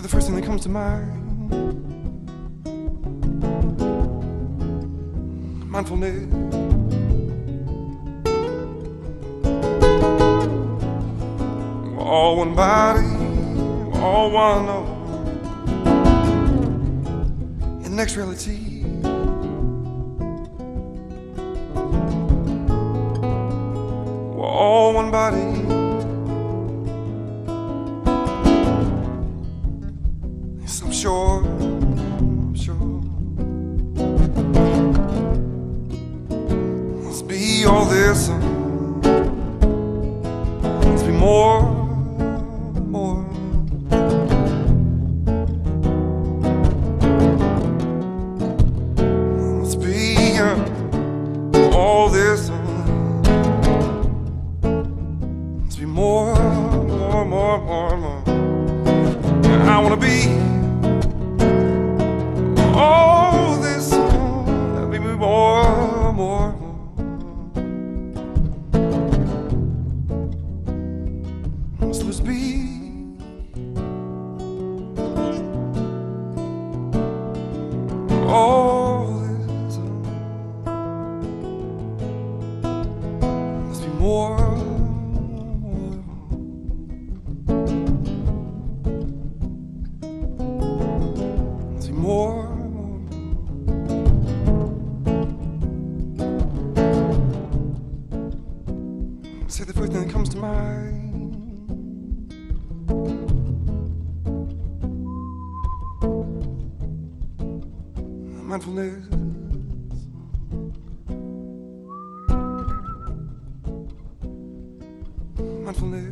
the first thing that comes to mind, mindfulness. We're all one body, we're all one in the next reality. We're all one body. Yes, I'm sure. Let's be all this. Let's be more. Let's be all this. Let's be more. I wanna be all this. Let me be more. So let's be all this. Let's be more. More. Say the first thing that comes to mind. Mindfulness. Mindfulness.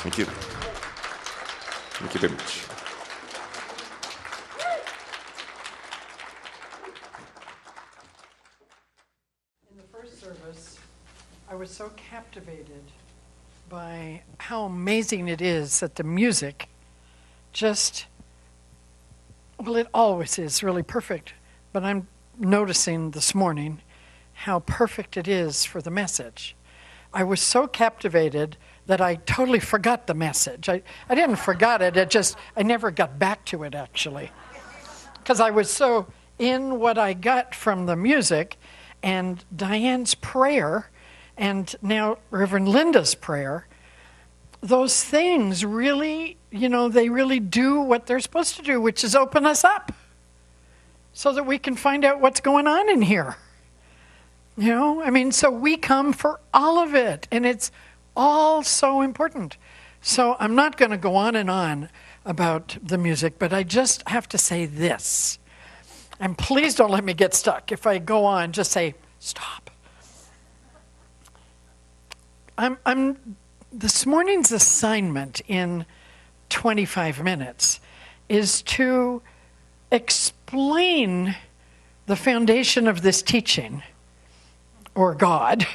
Thank you. Thank you very much. In the first service, I was so captivated by how amazing it is that the music just, well, it always is really perfect, but I'm noticing this morning how perfect it is for the message. I was so captivated that I totally forgot the message. I didn't forget it, I never got back to it, actually. Because I was so in what I got from the music, and Diane's prayer, and now Reverend Linda's prayer, those things really, they really do what they're supposed to do, which is open us up so that we can find out what's going on in here. So we come for all of it, and it's all so important. So I'm not going to go on and on about the music, but I just have to say this. And please don't let me get stuck. If I go on, just say, stop. This morning's assignment in 25 minutes is to explain the foundation of this teaching, or God,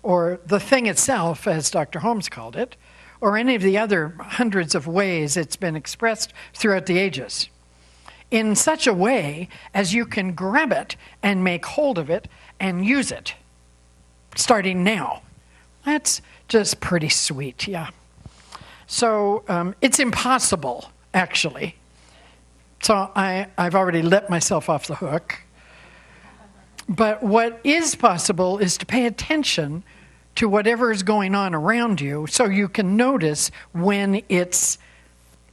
or the thing itself, as Dr. Holmes called it, or any of the other hundreds of ways it's been expressed throughout the ages, in such a way as you can grab it and make hold of it and use it, starting now. That's just pretty sweet, yeah. So it's impossible, actually. So I've already let myself off the hook. But what is possible is to pay attention to whatever is going on around you so you can notice when it's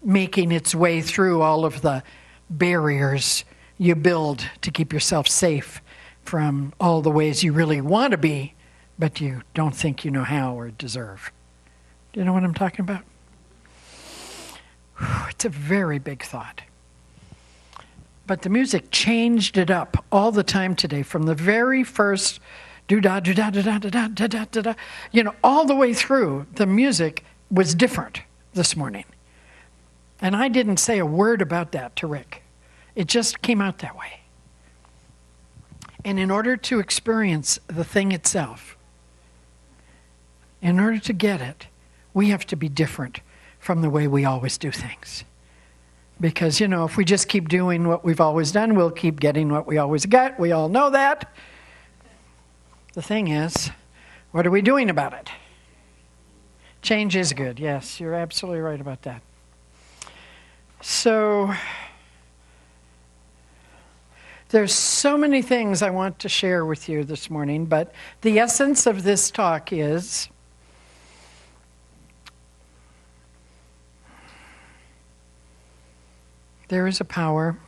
making its way through all of the barriers you build to keep yourself safe from all the ways you really want to be, but you don't think you know how or deserve. Do you know what I'm talking about? It's a very big thought. But the music changed it up all the time today, from the very first do-da-do-da-do-da-do-da-do-da-do-da, all the way through. The music was different this morning. And I didn't say a word about that to Rick. It just came out that way. And in order to experience the thing itself, in order to get it, we have to be different from the way we always do things. Because, if we just keep doing what we've always done, we'll keep getting what we always get. We all know that. The thing is, what are we doing about it? Change is good. Yes, you're absolutely right about that. So, there's so many things I want to share with you this morning, but the essence of this talk is there is a power,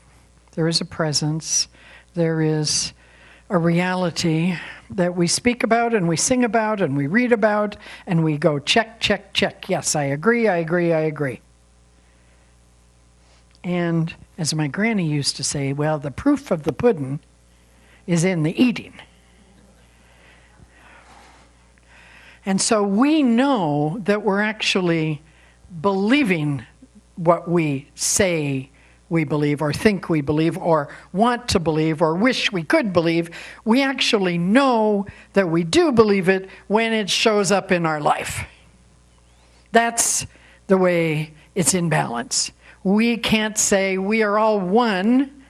there is a presence, there is a reality that we speak about and we sing about and we read about and we go check, check, check. Yes, I agree, I agree, I agree. And as my granny used to say, well, the proof of the pudding is in the eating. And so we know that we're actually believing what we say we believe or think we believe or want to believe or wish we could believe. We actually know that we do believe it when it shows up in our life. That's the way it's in balance. We can't say we are all one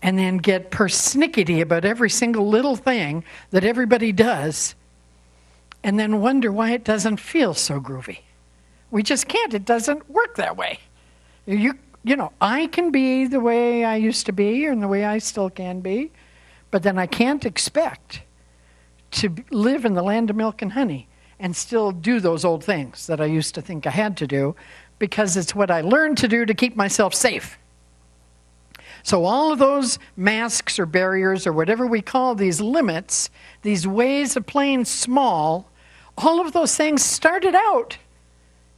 and then get persnickety about every single little thing that everybody does and then wonder why it doesn't feel so groovy. We just can't. It doesn't work that way. I can be the way I used to be and the way I still can be, but then I can't expect to live in the land of milk and honey and still do those old things that I used to think I had to do because it's what I learned to do to keep myself safe. So all of those masks or barriers or whatever we call these limits, these ways of playing small, all of those things started out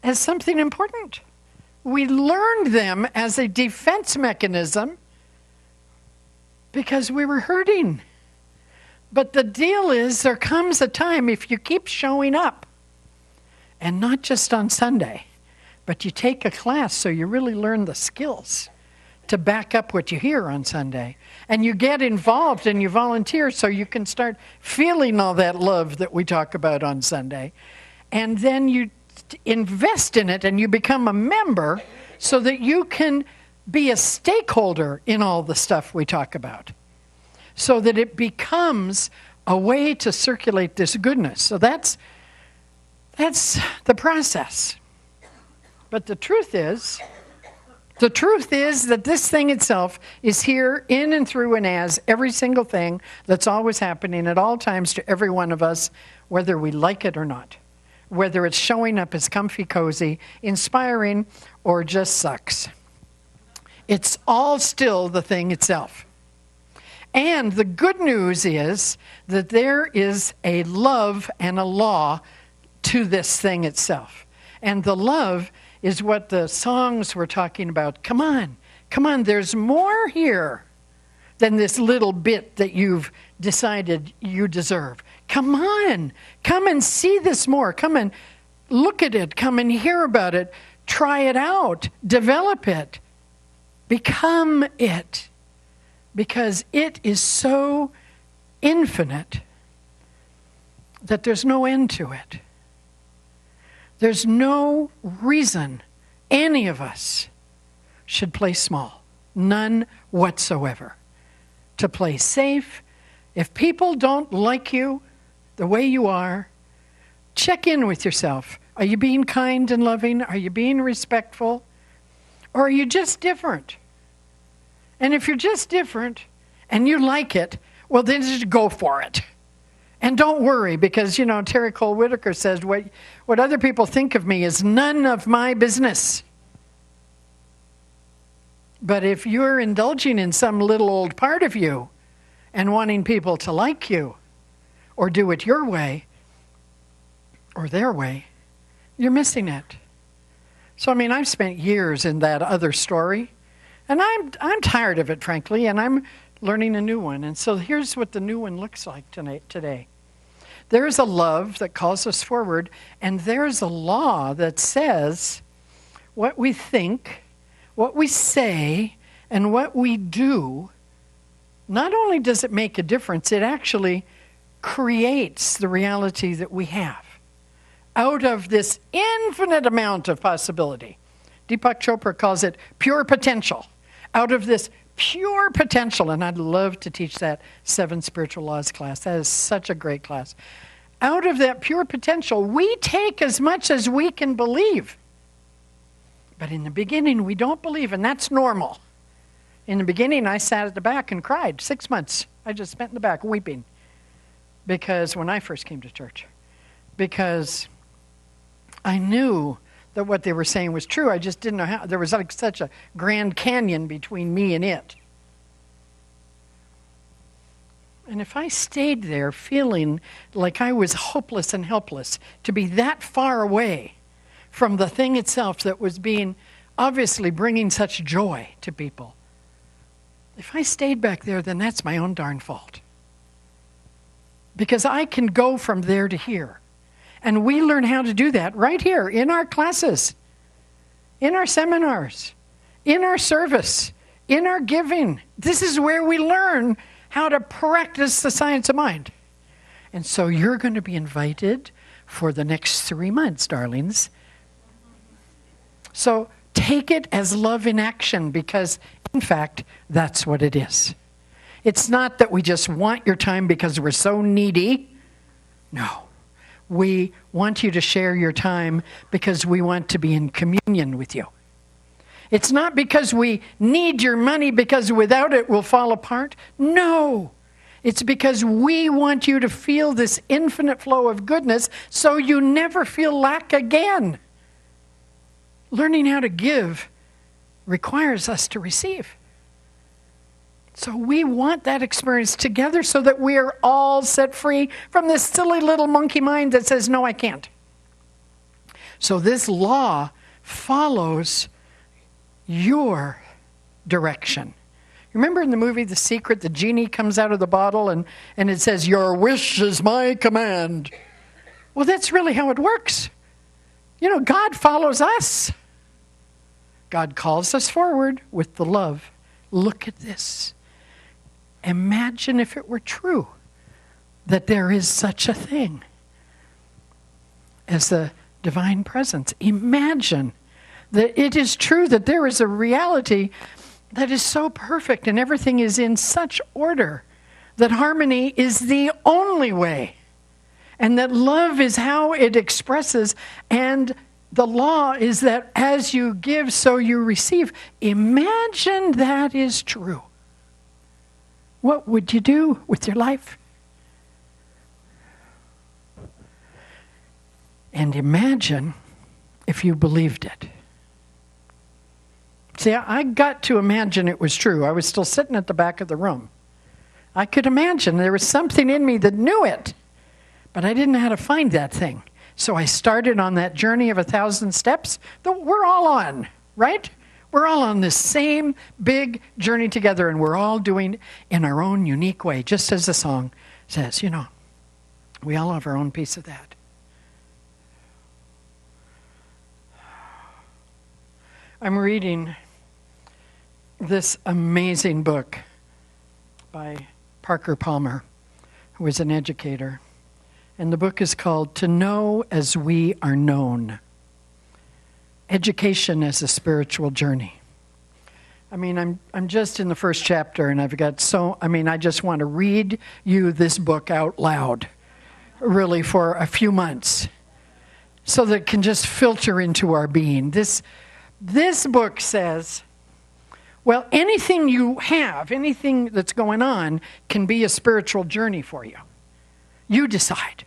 as something important. We learned them as a defense mechanism because we were hurting. But the deal is there comes a time if you keep showing up, and not just on Sunday, but you take a class so you really learn the skills to back up what you hear on Sunday. And you get involved and you volunteer so you can start feeling all that love that we talk about on Sunday. And then you invest in it and you become a member so that you can be a stakeholder in all the stuff we talk about. So that it becomes a way to circulate this goodness. So that's the process. But the truth is that this thing itself is here in and through and as every single thing that's always happening at all times to every one of us, whether we like it or not. Whether it's showing up as comfy, cozy, inspiring, or just sucks. It's all still the thing itself. And the good news is that there is a love and a law to this thing itself. And the love is what the songs were talking about. Come on, there's more here than this little bit that you've decided you deserve. Come on, come and see this more. Come and look at it. Come and hear about it. Try it out. Develop it. Become it. Because it is so infinite that there's no end to it. There's no reason any of us should play small. None whatsoever. To play safe. If people don't like you the way you are, check in with yourself. Are you being kind and loving? Are you being respectful? Or are you just different? And if you're just different and you like it, well, then just go for it. And don't worry, because, Terry Cole Whitaker says, what other people think of me is none of my business. But if you're indulging in some little old part of you and wanting people to like you or do it your way or their way, you're missing it. So, I've spent years in that other story, and I'm tired of it, frankly, and I'm learning a new one. And so here's what the new one looks like today. There's a love that calls us forward, and there's a law that says what we think, what we say, and what we do, not only does it make a difference, it actually creates the reality that we have out of this infinite amount of possibility. Deepak Chopra calls it pure potential. Out of this pure potential, and I'd love to teach that 7 Spiritual Laws class. That is such a great class. Out of that pure potential, we take as much as we can believe. But in the beginning, we don't believe, and that's normal. In the beginning, I sat at the back and cried. 6 months I just spent in the back weeping. Because when I first came to church. Because I knew that what they were saying was true. I just didn't know how. There was like such a Grand Canyon between me and it. And if I stayed there feeling like I was hopeless and helpless, to be that far away from the thing itself that was being obviously bringing such joy to people, if I stayed back there, then that's my own darn fault. Because I can go from there to here. And we learn how to do that right here in our classes, in our seminars, in our service, in our giving. This is where we learn how to practice the science of mind. And so you're going to be invited for the next 3 months, darlings. So take it as love in action, because, in fact, that's what it is. It's not that we just want your time because we're so needy. No. We want you to share your time because we want to be in communion with you. It's not because we need your money because without it we'll fall apart. No. It's because we want you to feel this infinite flow of goodness so you never feel lack again. Learning how to give requires us to receive. So we want that experience together so that we are all set free from this silly little monkey mind that says, no, I can't. So this law follows your direction. Remember in the movie The Secret, the genie comes out of the bottle and it says, your wish is my command. Well, that's really how it works. You know, God follows us. God calls us forward with the love. Look at this. Imagine if it were true that there is such a thing as the divine presence. Imagine that it is true that there is a reality that is so perfect and everything is in such order that harmony is the only way, and that love is how it expresses, and the law is that as you give, so you receive. Imagine that is true. What would you do with your life? And imagine if you believed it. See, I got to imagine it was true. I was still sitting at the back of the room. I could imagine there was something in me that knew it, but I didn't know how to find that thing. So I started on that journey of 1,000 steps that we're all on, right? We're all on this same big journey together, and we're all doing it in our own unique way, just as the song says, you know, we all have our own piece of that. I'm reading this amazing book by Parker Palmer, who is an educator. And the book is called To Know as We Are Known. Education as a Spiritual Journey. I mean, I'm just in the first chapter, and I've got I just want to read you this book out loud, really, for a few months, so that it can just filter into our being. This book says, well, anything you have, anything that's going on, can be a spiritual journey for you. You decide.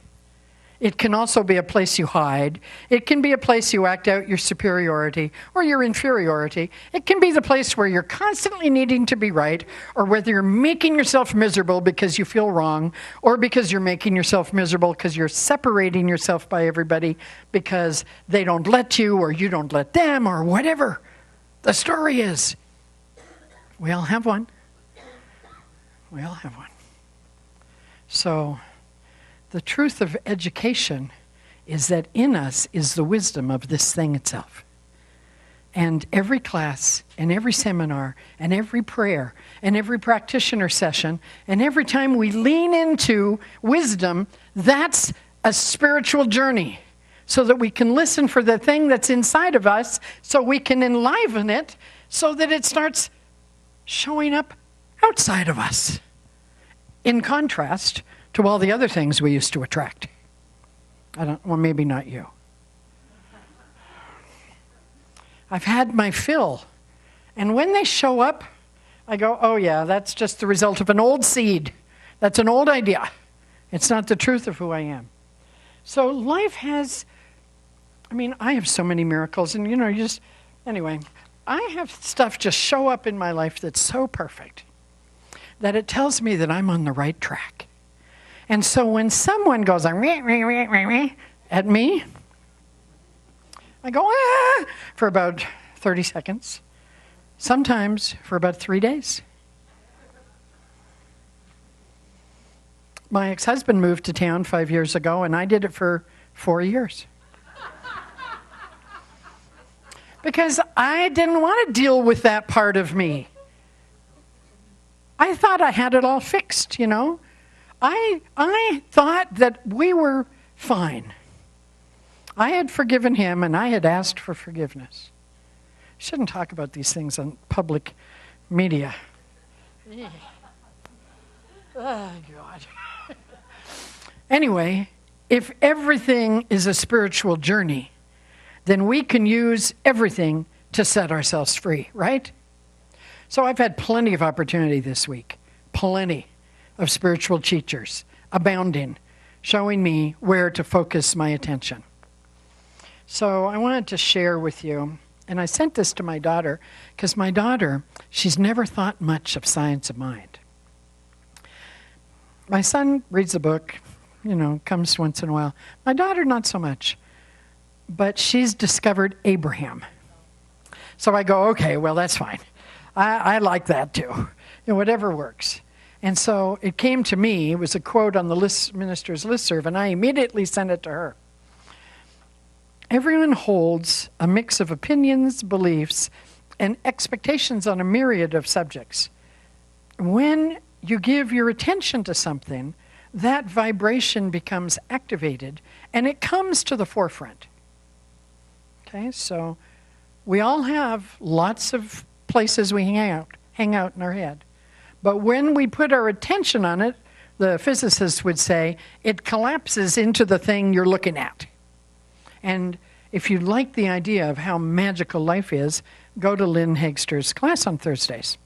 It can also be a place you hide. It can be a place you act out your superiority or your inferiority. It can be the place where you're constantly needing to be right, or whether you're making yourself miserable because you feel wrong, or because you're making yourself miserable because you're separating yourself by everybody because they don't let you or you don't let them, or whatever the story is. We all have one. We all have one. So the truth of education is that in us is the wisdom of this thing itself. And every class, and every seminar, and every prayer, and every practitioner session, and every time we lean into wisdom, that's a spiritual journey. so that we can listen for the thing that's inside of us, so we can enliven it, so that it starts showing up outside of us, in contrast to all the other things we used to attract. Well, maybe not you. I've had my fill. And when they show up, I go, oh yeah, that's just the result of an old seed. That's an old idea. It's not the truth of who I am. So life has, I have so many miracles, and anyway, I have stuff just show up in my life that's so perfect that it tells me that I'm on the right track. And so when someone goes at me, I go, for about 30 seconds. Sometimes for about 3 days. My ex-husband moved to town 5 years ago, and I did it for 4 years. Because I didn't want to deal with that part of me. I thought I had it all fixed, I thought that we were fine. I had forgiven him, and I had asked for forgiveness. Shouldn't talk about these things on public media. Oh, God. Anyway, if everything is a spiritual journey, then we can use everything to set ourselves free, right? So I've had plenty of opportunity this week. Plenty of spiritual teachers abounding, showing me where to focus my attention. So I wanted to share with you, and I sent this to my daughter, because my daughter, she's never thought much of science of mind. My son reads a book, comes once in a while. My daughter, not so much. But she's discovered Abraham. So I go, okay, well, that's fine. I like that too. Whatever works. And so it came to me, it was a quote on the minister's listserv, and I immediately sent it to her. Everyone holds a mix of opinions, beliefs, and expectations on a myriad of subjects. When you give your attention to something, that vibration becomes activated, and it comes to the forefront. Okay, so we all have lots of places we hang out in our head. But when we put our attention on it, the physicists would say, it collapses into the thing you're looking at. And if you like the idea of how magical life is, go to Lynn Hagster's class on Thursdays.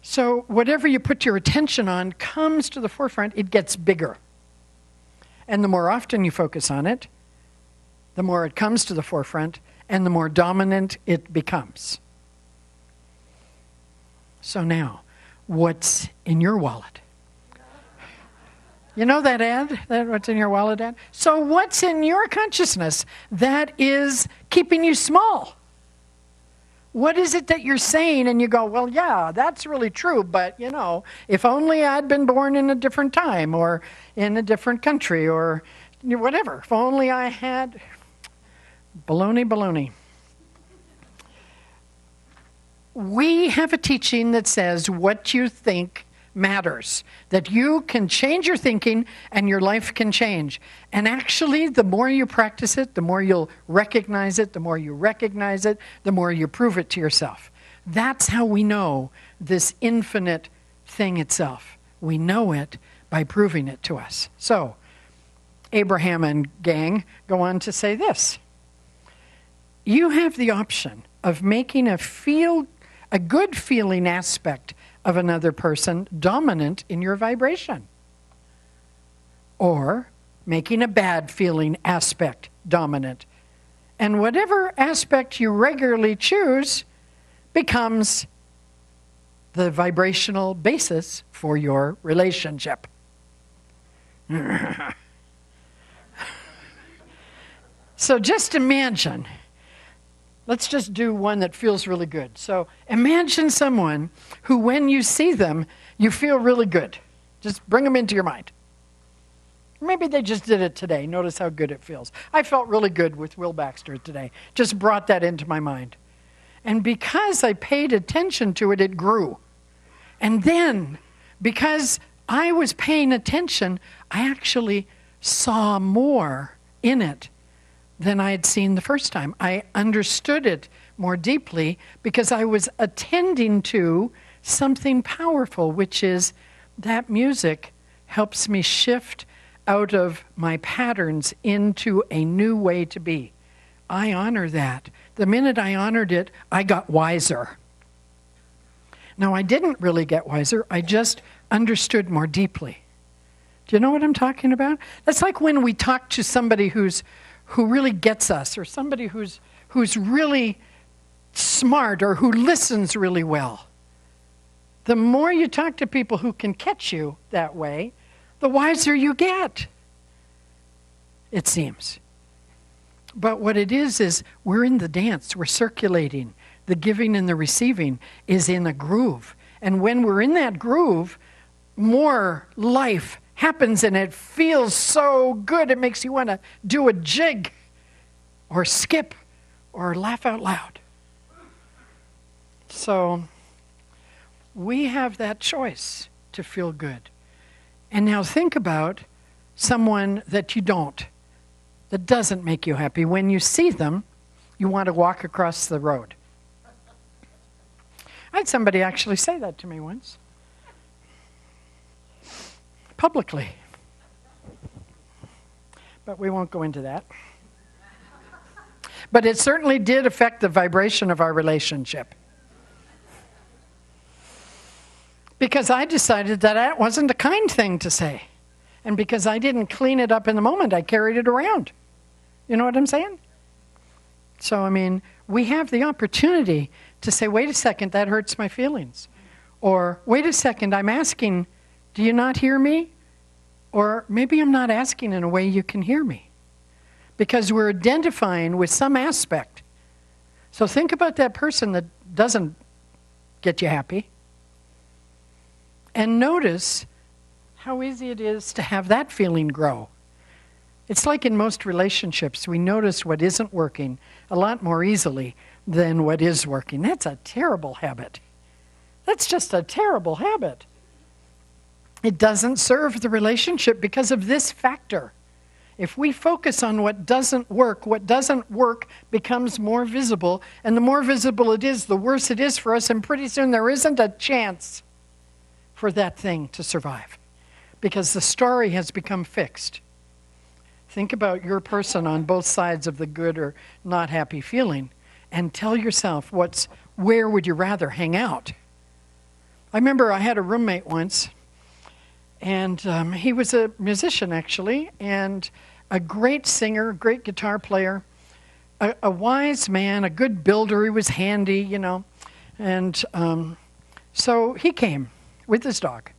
So whatever you put your attention on comes to the forefront, it gets bigger. And the more often you focus on it, the more it comes to the forefront, and the more dominant it becomes. So now, what's in your wallet? You know that ad? What's in your wallet ad? So what's in your consciousness that is keeping you small? What is it that you're saying and you go, well, yeah, that's really true, but, if only I'd been born in a different time or in a different country or whatever. If only I had... Baloney. We have a teaching that says what you think matters, that you can change your thinking and your life can change. And actually, the more you practice it, the more you'll recognize it, the more you recognize it, the more you prove it to yourself. That's how we know this infinite thing itself. We know it by proving it to us. So, Abraham and gang go on to say this. You have the option of making a good feeling aspect of another person dominant in your vibration, or making a bad feeling aspect dominant. And whatever aspect you regularly choose becomes the vibrational basis for your relationship. So just imagine. Let's just do one that feels really good. So imagine someone who, when you see them, you feel really good. Just bring them into your mind. Maybe they just did it today. Notice how good it feels. I felt really good with Will Baxter today. Just brought that into my mind. And because I paid attention to it, it grew. And then, because I was paying attention, I actually saw more in it than I had seen the first time. I understood it more deeply because I was attending to something powerful, which is that music helps me shift out of my patterns into a new way to be. I honor that. The minute I honored it, I got wiser. Now, I didn't really get wiser. I just understood more deeply. Do you know what I'm talking about? That's like when we talk to somebody who really gets us, or somebody who's really smart, or who listens really well. The more you talk to people who can catch you that way, the wiser you get, it seems. But what it is we're in the dance, we're circulating. The giving and the receiving is in a groove. And when we're in that groove, more life happens and it feels so good. It makes you want to do a jig or skip or laugh out loud. So we have that choice to feel good. And now think about someone that you don't, that doesn't make you happy. When you see them, you want to walk across the road. I had somebody actually say that to me once. Publicly. But we won't go into that. But it certainly did affect the vibration of our relationship. Because I decided that wasn't a kind thing to say. And because I didn't clean it up in the moment, I carried it around. You know what I'm saying? So, I mean, we have the opportunity to say, wait a second, that hurts my feelings. Or, wait a second, I'm asking, do you not hear me? Or maybe I'm not asking in a way you can hear me. Because we're identifying with some aspect. So think about that person that doesn't get you happy. And notice how easy it is to have that feeling grow. It's like in most relationships, we notice what isn't working a lot more easily than what is working. That's a terrible habit. That's just a terrible habit. It doesn't serve the relationship because of this factor. If we focus on what doesn't work becomes more visible, and the more visible it is, the worse it is for us, and pretty soon there isn't a chance for that thing to survive because the story has become fixed. Think about your person on both sides of the good or not happy feeling and tell yourself where would you rather hang out? I remember I had a roommate once, and he was a musician actually, and a great singer, great guitar player, a wise man, a good builder. He was handy, you know. And so he came with his dog.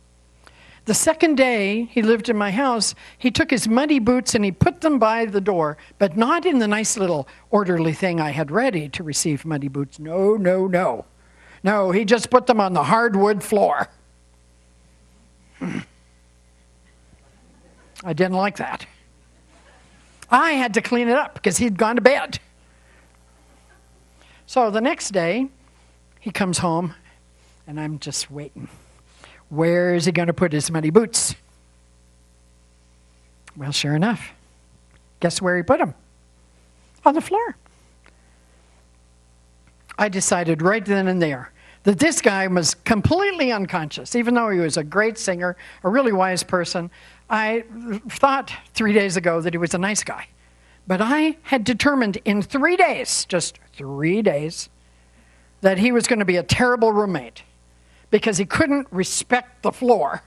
The second day he lived in my house, he took his muddy boots and he put them by the door, but not in the nice little orderly thing I had ready to receive muddy boots. No, no, no. No, he just put them on the hardwood floor. I didn't like that. I had to clean it up because he'd gone to bed. So the next day, he comes home, and I'm just waiting. Where is he going to put his muddy boots? Well, sure enough. Guess where he put them? On the floor. I decided right then and there that this guy was completely unconscious. Even though he was a great singer, a really wise person, I thought 3 days ago that he was a nice guy. But I had determined in 3 days, just 3 days, that he was going to be a terrible roommate because he couldn't respect the floor,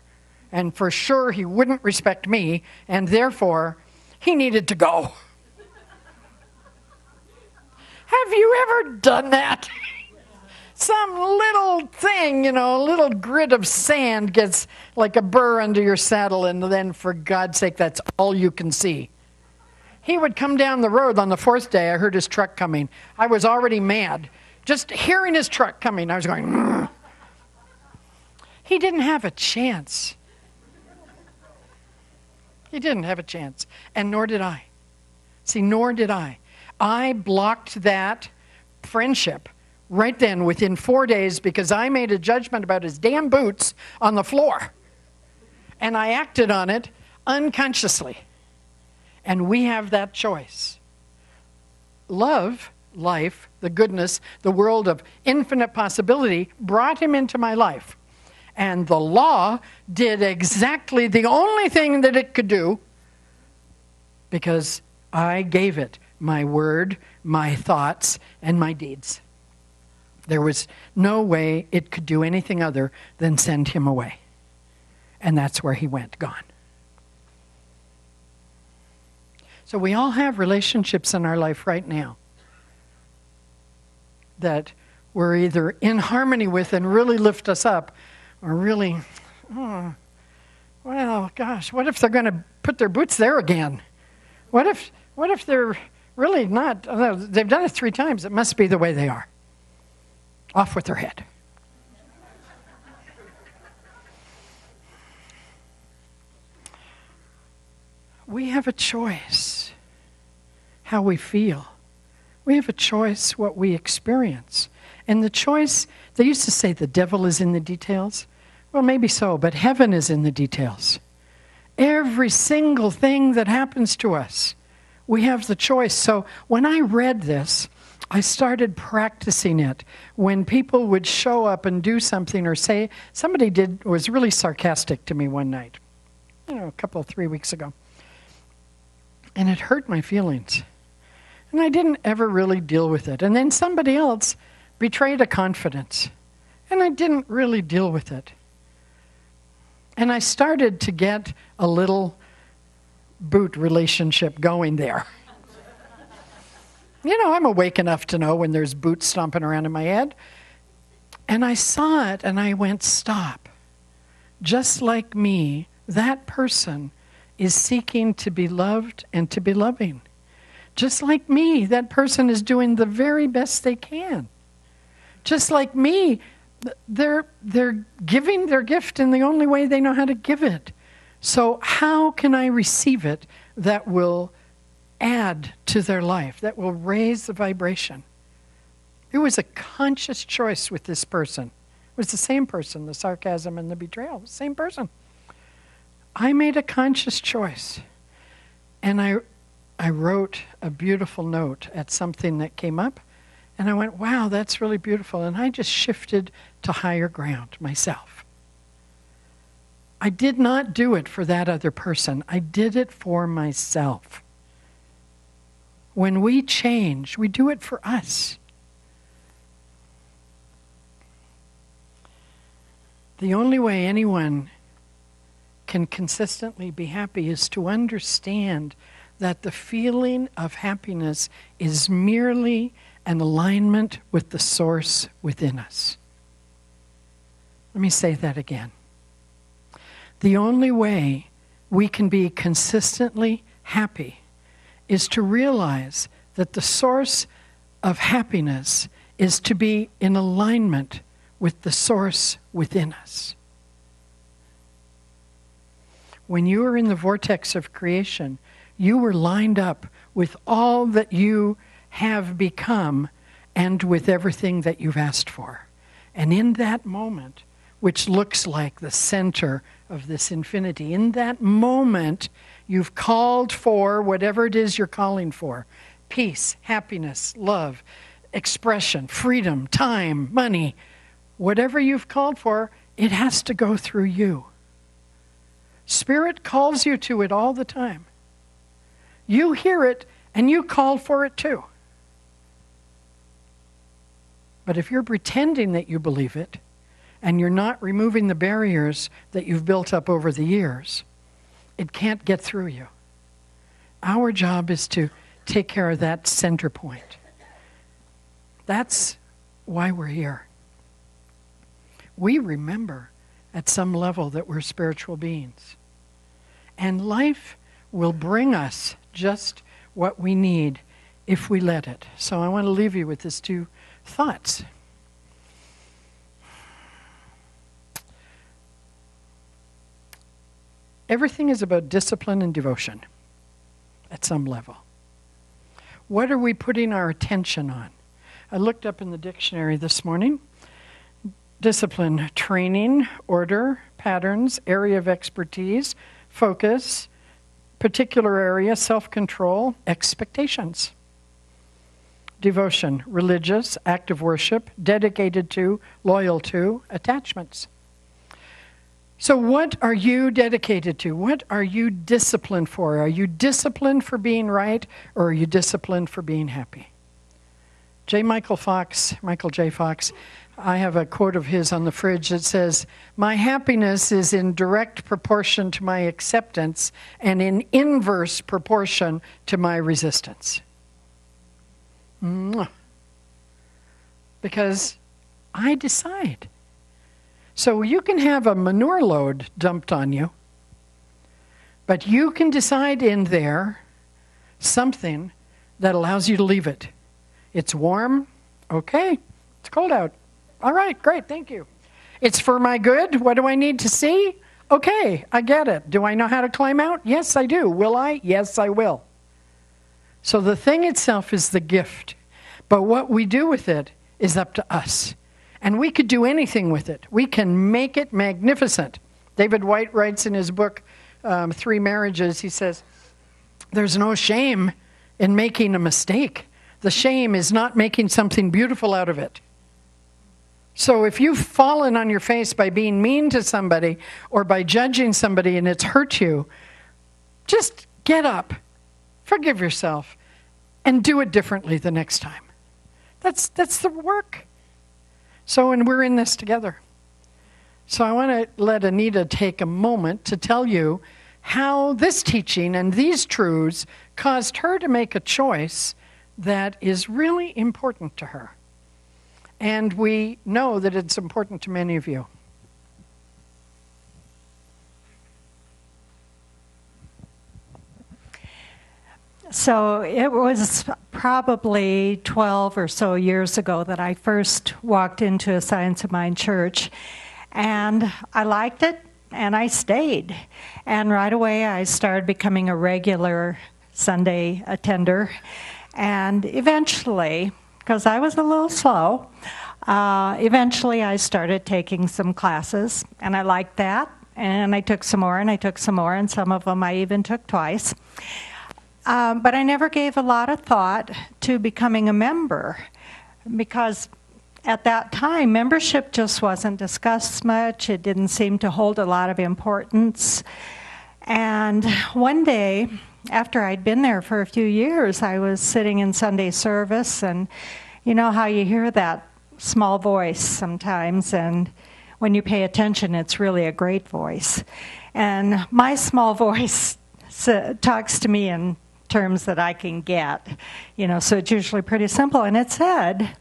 and for sure he wouldn't respect me, and therefore he needed to go. Have you ever done that? Some little thing, a little grit of sand gets like a burr under your saddle, and then, for God's sake, that's all you can see. He would come down the road on the fourth day. I heard his truck coming. I was already mad. Just hearing his truck coming, I was going, "Grr." He didn't have a chance. He didn't have a chance, and nor did I. See, nor did I. I blocked that friendship right then within 4 days because I made a judgment about his damn boots on the floor. And I acted on it unconsciously. And we have that choice. love, life, the goodness, the world of infinite possibility brought him into my life. And the law did exactly the only thing that it could do, because I gave it my word, my thoughts, and my deeds. There was no way it could do anything other than send him away. And that's where he went, gone. So we all have relationships in our life right now that we're either in harmony with and really lift us up, or really, oh, well, gosh, what if they're going to put their boots there again? What if they're really not? Oh, they've done it 3 times. It must be the way they are. Off with their head. We have a choice how we feel. We have a choice what we experience. And the choice, they used to say the devil is in the details. Well, maybe so, but heaven is in the details. Every single thing that happens to us, we have the choice. So when I read this, I started practicing it. When people would show up and do something or say, somebody was really sarcastic to me one night, a couple, 3 weeks ago. And it hurt my feelings. And I didn't ever really deal with it. And then somebody else betrayed a confidence. And I didn't really deal with it. And I started to get a little boot relationship going there. I'm awake enough to know when there's boots stomping around in my head. And I saw it and I went, stop. Just like me, that person is seeking to be loved and to be loving. Just like me, that person is doing the very best they can. Just like me, they're giving their gift in the only way they know how to give it. So how can I receive it that will add to their life, that will raise the vibration? It was a conscious choice with this person. It was the same person, the sarcasm and the betrayal, the same person. I made a conscious choice. And I wrote a beautiful note at something that came up. And I went, wow, that's really beautiful. And I just shifted to higher ground myself. I did not do it for that other person. I did it for myself. When we change, we do it for us. The only way anyone can consistently be happy is to understand that the feeling of happiness is merely an alignment with the source within us. Let me say that again. The only way we can be consistently happy is to realize that the source of happiness is to be in alignment with the source within us. When you were in the vortex of creation, you were lined up with all that you have become and with everything that you've asked for. And in that moment, which looks like the center of this infinity, in that moment, you've called for whatever it is you're calling for. Peace, happiness, love, expression, freedom, time, money. Whatever you've called for, it has to go through you. Spirit calls you to it all the time. You hear it and you call for it too. But if you're pretending that you believe it and you're not removing the barriers that you've built up over the years, it can't get through you. Our job is to take care of that center point. That's why we're here. We remember at some level that we're spiritual beings. And life will bring us just what we need if we let it. So I want to leave you with these 2 thoughts. Everything is about discipline and devotion at some level. What are we putting our attention on? I looked up in the dictionary this morning. Discipline, training, order, patterns, area of expertise, focus, particular area, self-control, expectations. devotion, religious, active worship, dedicated to, loyal to, attachments. So what are you dedicated to? What are you disciplined for? Are you disciplined for being right, or are you disciplined for being happy? Michael J. Fox, I have a quote of his on the fridge that says, "My happiness is in direct proportion to my acceptance and in inverse proportion to my resistance." Because I decide. So you can have a manure load dumped on you, but you can decide in there something that allows you to leave it. It's warm. Okay. It's cold out. All right, great, thank you. It's for my good. What do I need to see? Okay, I get it. Do I know how to climb out? Yes, I do. Will I? Yes, I will. So the thing itself is the gift, but what we do with it is up to us. And we could do anything with it. We can make it magnificent. David White writes in his book, 3 Marriages, he says, there's no shame in making a mistake. The shame is not making something beautiful out of it. So if you've fallen on your face by being mean to somebody or by judging somebody and it's hurt you, just get up, forgive yourself, and do it differently the next time. That's the work. So, and we're in this together. So I want to let Anita take a moment to tell you how this teaching and these truths caused her to make a choice that is really important to her. And we know that it's important to many of you. So it was probably 12 or so years ago that I first walked into a Science of Mind church, and I liked it, and I stayed. And right away I started becoming a regular Sunday attender, and eventually, because I was a little slow, eventually I started taking some classes, and I liked that, and I took some more, and I took some more, and some of them I even took twice. But I never gave a lot of thought to becoming a member, because at that time, membership just wasn't discussed much. It didn't seem to hold a lot of importance. And one day, after I'd been there for a few years, I was sitting in Sunday service, and you know how you hear that small voice sometimes, and when you pay attention, it's really a great voice. And my small voice talks to me in terms that I can get, so it's usually pretty simple. And it said,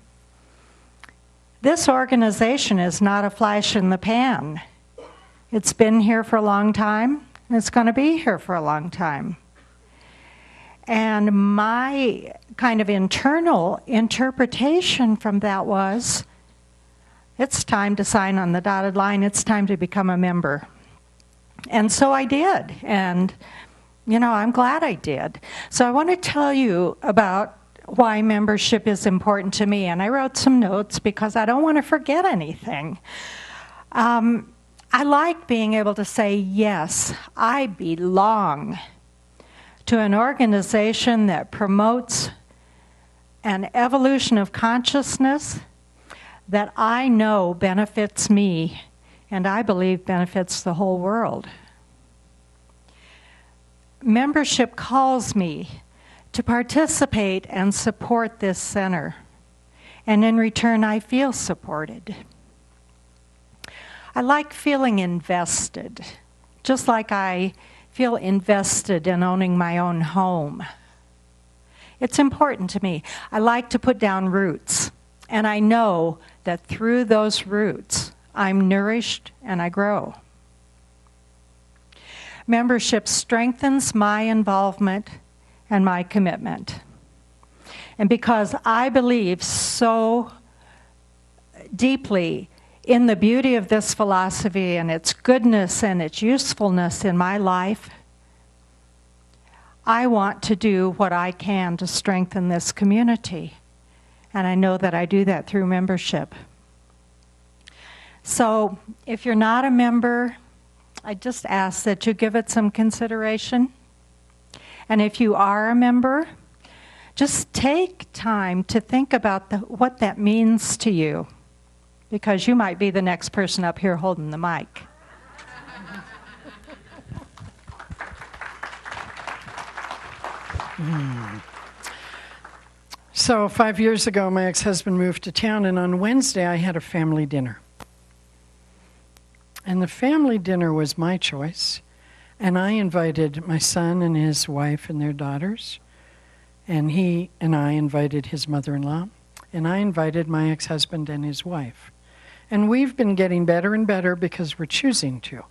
this organization is not a flash in the pan. It's been here for a long time, and it's going to be here for a long time. And my kind of internal interpretation from that was, it's time to sign on the dotted line. It's time to become a member. And so I did. And I'm glad I did. So I want to tell you about why membership is important to me. And I wrote some notes because I don't want to forget anything. I like being able to say, yes, I belong to an organization that promotes an evolution of consciousness that I know benefits me, and I believe benefits the whole world. Membership calls me to participate and support this center, and in return I feel supported. I like feeling invested, just like I feel invested in owning my own home. It's important to me. I like to put down roots, and I know that through those roots I'm nourished and I grow. Membership strengthens my involvement and my commitment. And because I believe so deeply in the beauty of this philosophy and its goodness and its usefulness in my life, I want to do what I can to strengthen this community. And I know that I do that through membership. So if you're not a member, I just ask that you give it some consideration. And if you are a member, just take time to think about what that means to you, because you might be the next person up here holding the mic. So 5 years ago, my ex-husband moved to town, and on Wednesday I had a family dinner. And the family dinner was my choice, and I invited my son and his wife and their daughters, and he and I invited his mother-in-law, and I invited my ex-husband and his wife. And we've been getting better and better because we're choosing to.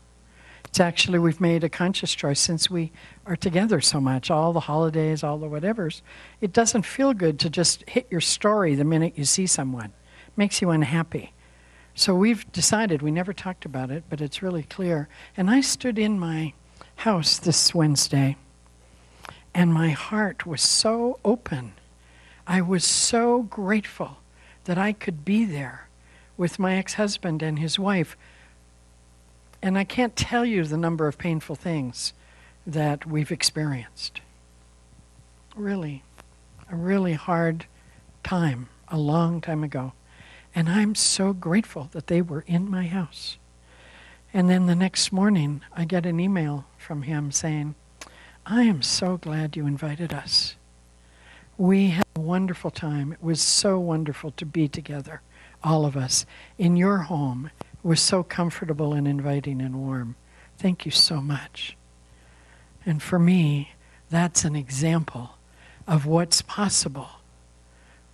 It's actually, we've made a conscious choice since we are together so much, all the holidays, all the whatevers. It doesn't feel good to just hit your story the minute you see someone. It makes you unhappy. So we've decided, we never talked about it, but it's really clear. And I stood in my house this Wednesday, and my heart was so open. I was so grateful that I could be there with my ex-husband and his wife. And I can't tell you the number of painful things that we've experienced. Really, a really hard time, a long time ago. And I'm so grateful that they were in my house. And then the next morning, I get an email from him saying, I am so glad you invited us. We had a wonderful time. It was so wonderful to be together, all of us, in your home. It was so comfortable and inviting and warm. Thank you so much. And for me, that's an example of what's possible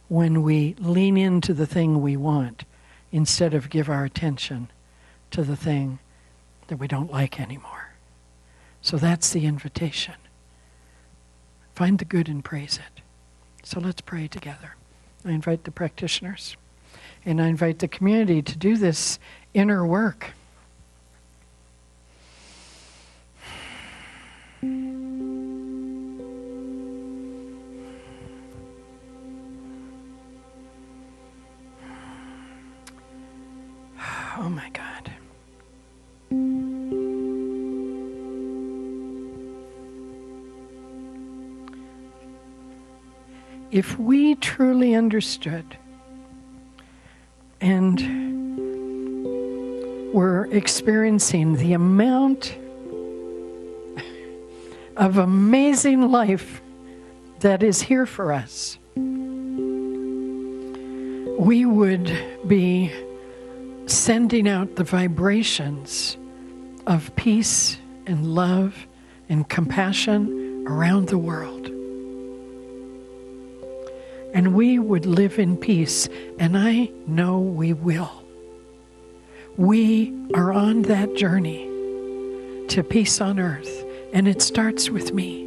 when we lean into the thing we want instead of give our attention to the thing that we don't like anymore. So that's the invitation. Find the good and praise it. So let's pray together. I invite the practitioners and I invite the community to do this inner work. Oh my God. If we truly understood and were experiencing the amount of amazing life that is here for us, we would be sending out the vibrations of peace and love and compassion around the world. And we would live in peace, and I know we will. We are on that journey to peace on earth, and it starts with me,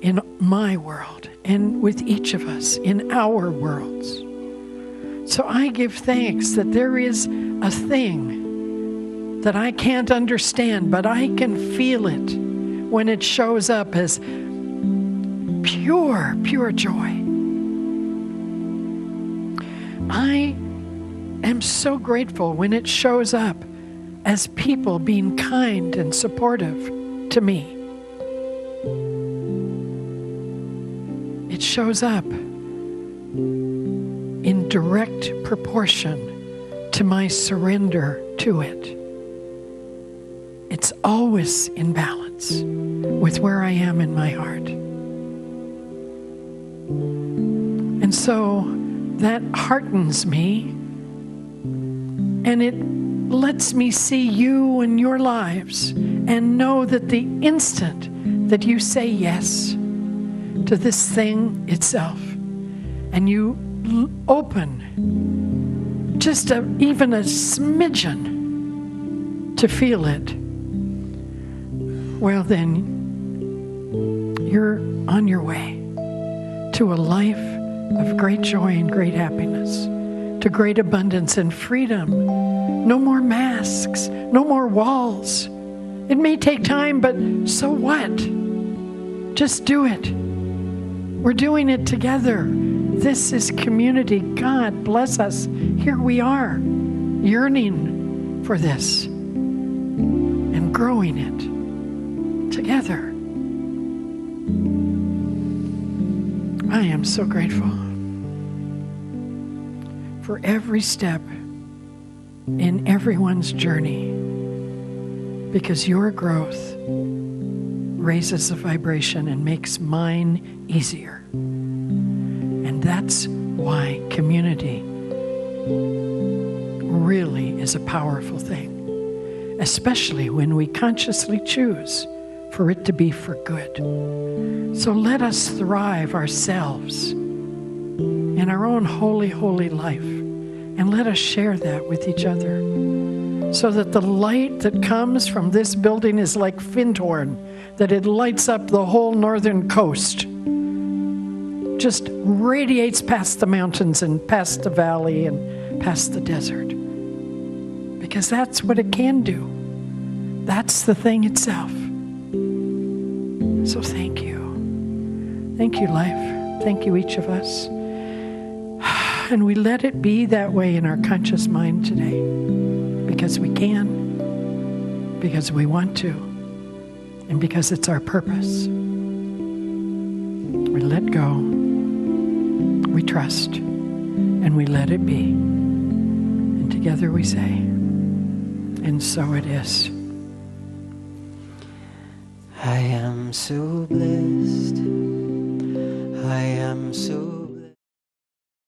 in my world, and with each of us, in our worlds. So I give thanks that there is a thing that I can't understand, but I can feel it when it shows up as pure, pure joy. I am so grateful when it shows up as people being kind and supportive to me. It shows up in direct proportion to my surrender to it. It's always in balance with where I am in my heart. And so that heartens me, and it lets me see you and your lives and know that the instant that you say yes to this thing itself and you open just even a smidgen to feel it, well then you're on your way to a life of great joy and great happiness, to great abundance and freedom. No more masks, no more walls. It may take time, but so what? Just do it. We're doing it together. This is community. God bless us. Here we are, yearning for this and growing it together. I am so grateful for every step in everyone's journey, because your growth raises the vibration and makes mine easier. And that's why community really is a powerful thing, especially when we consciously choose for it to be for good. So let us thrive ourselves in our own holy, holy life, and let us share that with each other, so that the light that comes from this building is like Findhorn, that it lights up the whole northern coast, just radiates past the mountains and past the valley and past the desert. Because that's what it can do. That's the thing itself. So thank you. Thank you, life. Thank you, each of us. And we let it be that way in our conscious mind today, because we can, because we want to, and because it's our purpose. We let go, we trust, and we let it be. And together we say, and so it is. I am so blessed